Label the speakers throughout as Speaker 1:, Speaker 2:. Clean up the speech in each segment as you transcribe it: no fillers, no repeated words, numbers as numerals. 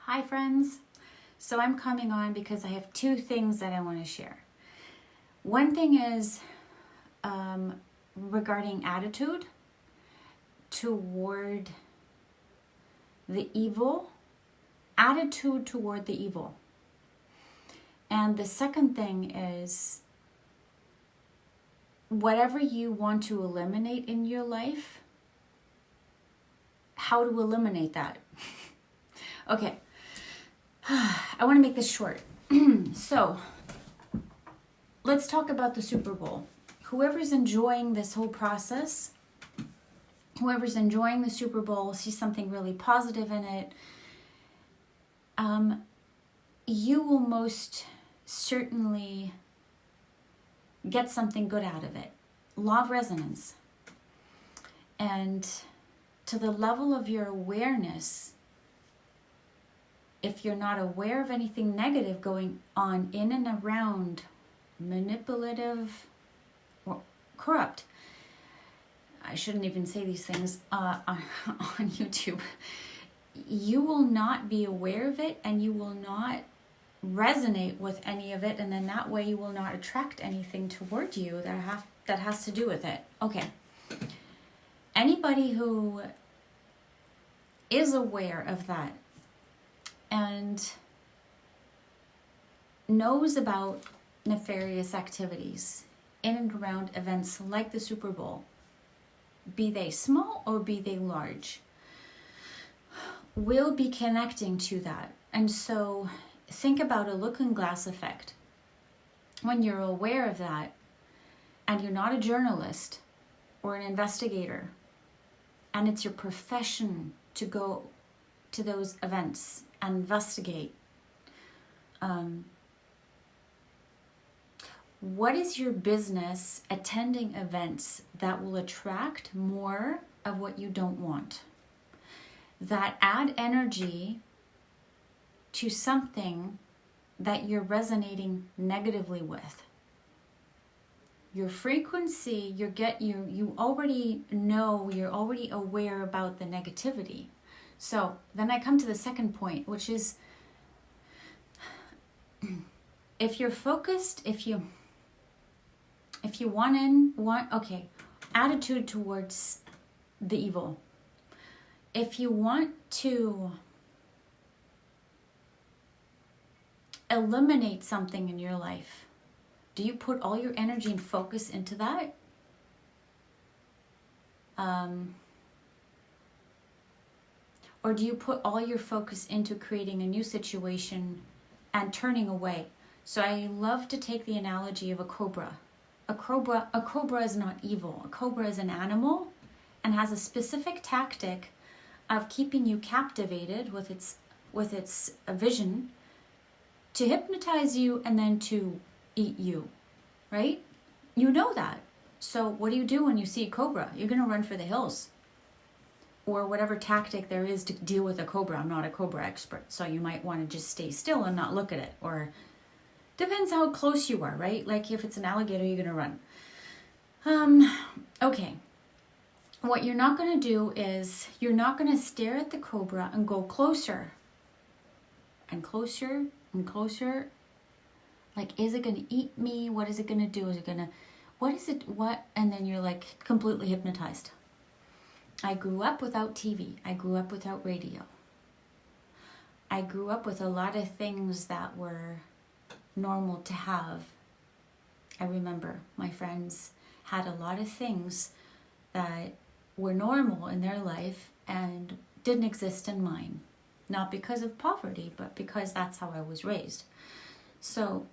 Speaker 1: Hi friends. So I'm coming on because I have two things that I want to share. One thing is regarding attitude toward the evil, attitude toward the evil. And the second thing is whatever you want to eliminate in your life, how to eliminate that. Okay, I want to make this short. So, let's talk about the Super Bowl. Whoever's enjoying this whole process, whoever's enjoying the Super Bowl, sees something really positive in it, you will most certainly get something good out of it. Law of resonance. And to the level of your awareness, if you're not aware of anything negative going on in and around, manipulative or corrupt, I shouldn't even say these things on YouTube, you will not be aware of it and you will not resonate with any of it, and then that way you will not attract anything toward you that has to do with it. Okay. Anybody who is aware of that and knows about nefarious activities in and around events like the Super Bowl, be they small or be they large, will be connecting to that. And so think about a looking glass effect. When you're aware of that and you're not a journalist or an investigator, and it's your profession to go to those events and investigate, what is your business attending events that will attract more of what you don't want? That add energy to something that you're resonating negatively with. Your frequency, you already know, you're already aware about the negativity. So then I come to the second point, which is if you're focused, if you want, attitude towards the evil. If you want to eliminate something in your life, do you put all your energy and focus into that? Or do you put all your focus into creating a new situation and turning away? So I love to take the analogy of a cobra. A cobra is not evil. A cobra is an animal and has a specific tactic of keeping you captivated with its vision to hypnotize you and then to eat you, right? You know that. So what do when you see a cobra? You're going to run for the hills, or whatever tactic there is to deal with a cobra. I'm not a cobra expert, so you might want to just stay still and not look at it, or depends how close you are, right? Like if it's an alligator, you're going to run. Okay. What you're not going to do is you're not going to stare at the cobra and go closer and closer and closer. Like, is it going to eat me? What is it going to do? And then you're like completely hypnotized. I grew up without TV. I grew up without radio. I grew up with a lot of things that were normal to have. I remember my friends had a lot of things that were normal in their life and didn't exist in mine. Not because of poverty, but because that's how I was raised. So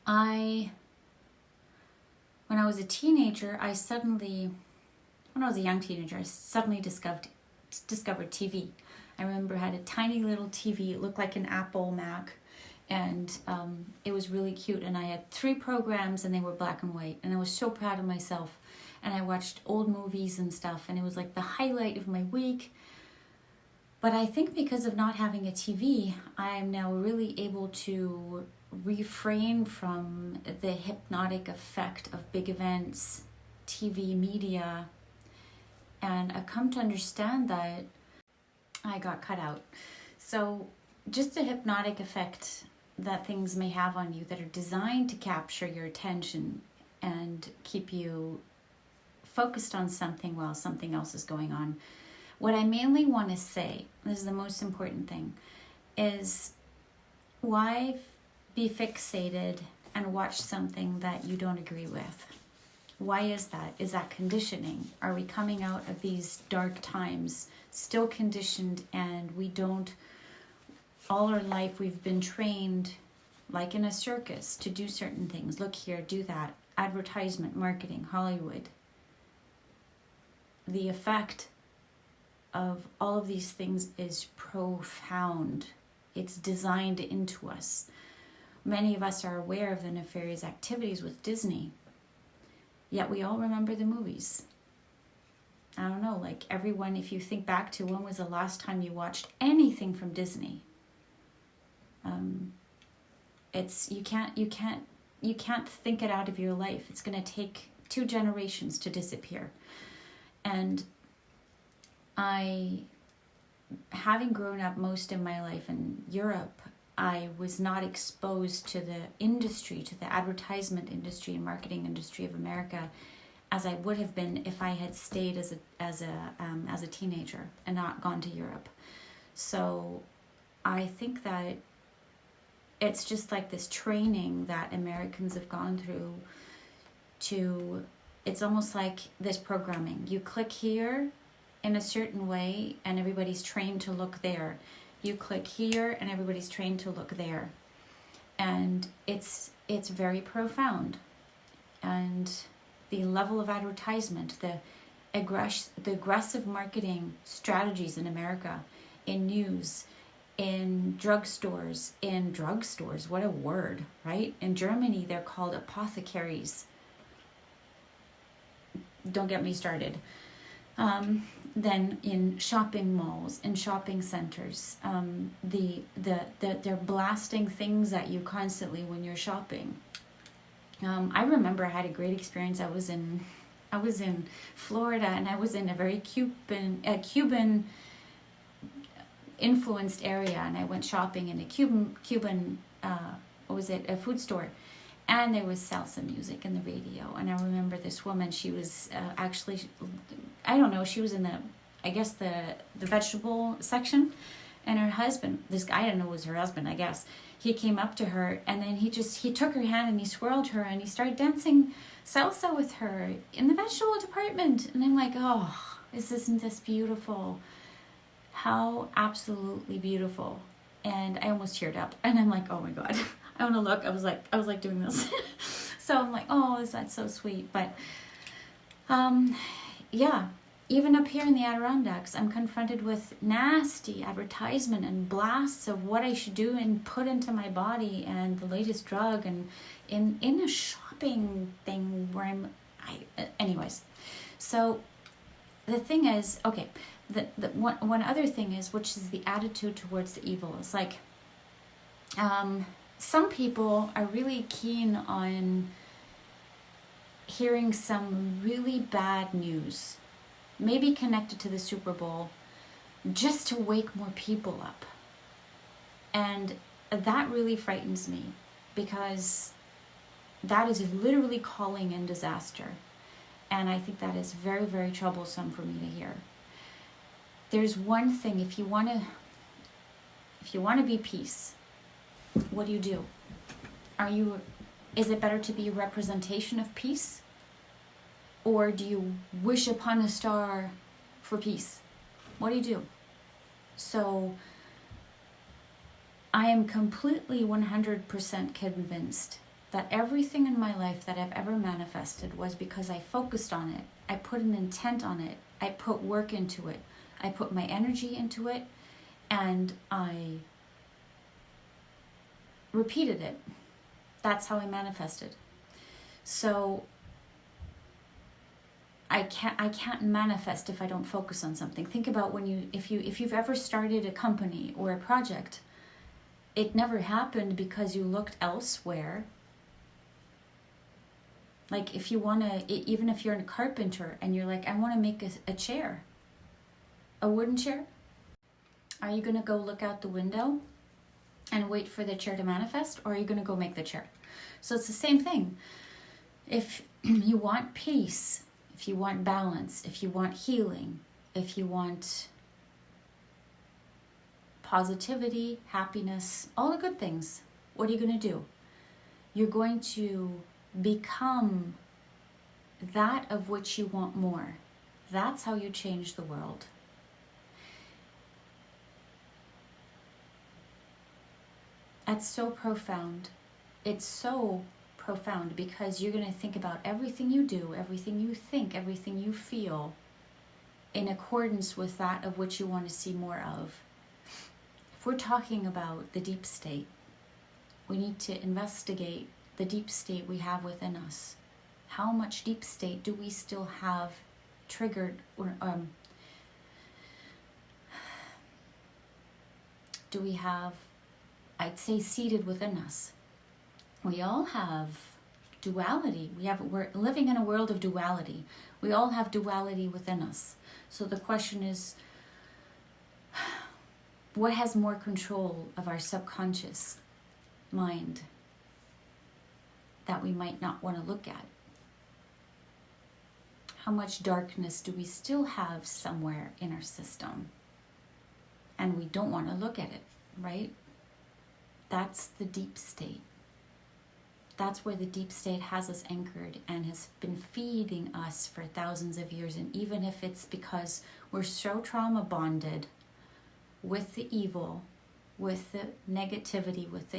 Speaker 1: when I was a teenager, when I was a young teenager, I suddenly discovered TV. I remember I had a tiny little TV. It looked like an Apple Mac, and it was really cute. And I had 3 programs, and they were black and white. And I was so proud of myself. And I watched old movies and stuff, and it was like the highlight of my week. But I think because of not having a TV, I am now really able to refrain from the hypnotic effect of big events, TV, media. And I've come to understand that I got cut out. So just a hypnotic effect that things may have on you that are designed to capture your attention and keep you focused on something while something else is going on. What I mainly want to say, this is the most important thing, is why be fixated and watch something that you don't agree with? Why is that? Is that conditioning? Are we coming out of these dark times still conditioned, and we don't, all our life we've been trained like in a circus to do certain things. Look here, do that. Advertisement, marketing, Hollywood. The effect of all of these things is profound. It's designed into us. Many of us are aware of the nefarious activities with Disney, yet we all remember the movies. I don't know, like everyone, if you think back to when was the last time you watched anything from Disney, you can't think it out of your life. It's going to take 2 generations to disappear. And having grown up most of my life in Europe, I was not exposed to the industry, to the advertisement industry and marketing industry of America, as I would have been if I had stayed as a teenager and not gone to Europe. So I think that it's just like this training that Americans have gone through to, it's almost like this programming. You click here in a certain way and everybody's trained to look there. You click here and everybody's trained to look there. And it's very profound. And the level of advertisement, the aggressive marketing strategies in America, in news, in drugstores, what a word, right? In Germany, they're called apothecaries. Don't get me started. Then in shopping malls, in shopping centers, they're blasting things at you constantly when you're shopping. I remember I had a great experience. I was in Florida, and I was in a very Cuban influenced area, and I went shopping in a Cuban a food store, and there was salsa music in the radio. And I remember this woman, she was actually, I don't know, she was in the vegetable section, and her husband, this guy, I didn't know was her husband, I guess, he came up to her, and then he took her hand and he swirled her, and he started dancing salsa with her in the vegetable department. And I'm like, oh, isn't this beautiful? How absolutely beautiful. And I almost teared up, and I'm like, oh my God, I want to look. I was like doing this. So I'm like, oh, is that so sweet? But yeah, even up here in the Adirondacks, I'm confronted with nasty advertisement and blasts of what I should do and put into my body, and the latest drug, and in a shopping thing where anyways. So the thing is, okay, the one other thing is, which is the attitude towards the evil. It's like, some people are really keen on hearing some really bad news, maybe connected to the Super Bowl, just to wake more people up. And that really frightens me, because that is literally calling in disaster. And I think that is very, very troublesome for me to hear. There's one thing, if you want to be peace, what do? Is it better to be a representation of peace? Or do you wish upon a star for peace? What do? So I am completely 100% convinced that everything in my life that I've ever manifested was because I focused on it. I put an intent on it. I put work into it. I put my energy into it, and I repeated it. That's how I manifested. So I can't manifest if I don't focus on something. Think about if you've ever started a company or a project, it never happened because you looked elsewhere. Like if you want to, even if you're a carpenter and you're like, I want to make a chair, a wooden chair. Are you going to go look out the window and wait for the chair to manifest, or are you going to go make the chair? So it's the same thing. If you want peace, if you want balance, if you want healing, if you want positivity, happiness, all the good things, what are you going to do? You're going to become that of which you want more. That's how you change the world. That's so profound. It's so profound because you're going to think about everything you do, everything you think, everything you feel in accordance with that of which you want to see more of. If we're talking about the deep state, we need to investigate the deep state we have within us. How much deep state do we still have triggered or do we have, I'd say, seated within us? We all have duality. We're living in a world of duality. We all have duality within us. So the question is, what has more control of our subconscious mind that we might not want to look at? How much darkness do we still have somewhere in our system? And we don't want to look at it, right? That's the deep state. That's where the deep state has us anchored and has been feeding us for thousands of years. And even if it's because we're so trauma bonded with the evil, with the negativity, with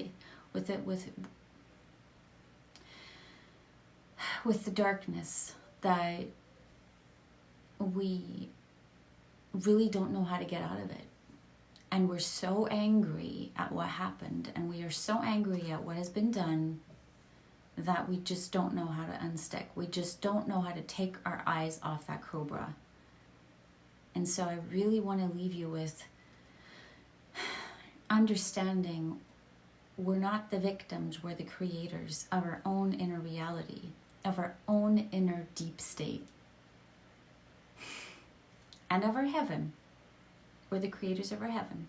Speaker 1: the darkness, that we really don't know how to get out of it. And we're so angry at what happened, and we are so angry at what has been done, that we just don't know how to unstick. We just don't know how to take our eyes off that cobra. And so I really want to leave you with understanding we're not the victims, we're the creators of our own inner reality, of our own inner deep state, and of our heaven. We're the creators of our heaven.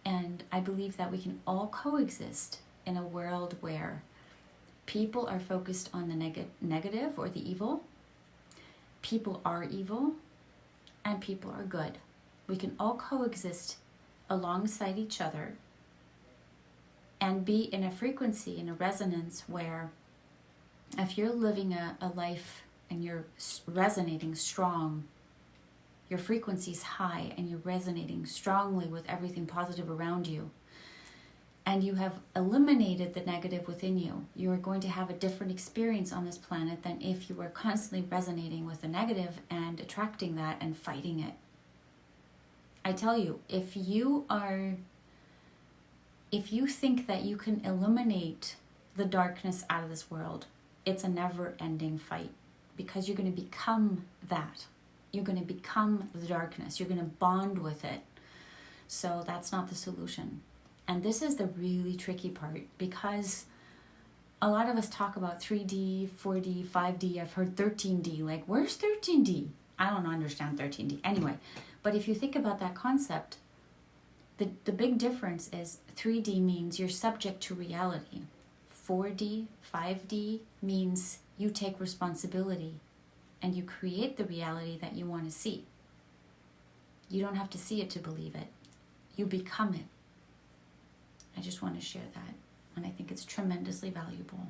Speaker 1: And I believe that we can all coexist in a world where people are focused on the negative or the evil. People are evil and people are good. We can all coexist alongside each other and be in a frequency, in a resonance where if you're living a life and you're resonating strong, your frequency's high and you're resonating strongly with everything positive around you, and you have eliminated the negative within you, you are going to have a different experience on this planet than if you were constantly resonating with the negative and attracting that and fighting it. I tell you, if you think that you can eliminate the darkness out of this world, it's a never-ending fight, because you're going to become that. You're going to become the darkness. You're going to bond with it. So that's not the solution. And this is the really tricky part, because a lot of us talk about 3D, 4D, 5D. I've heard 13D. Like, where's 13D? I don't understand 13D. Anyway, but if you think about that concept, the big difference is 3D means you're subject to reality. 4D, 5D means you take responsibility and you create the reality that you want to see. You don't have to see it to believe it. You become it. I just want to share that, and I think it's tremendously valuable.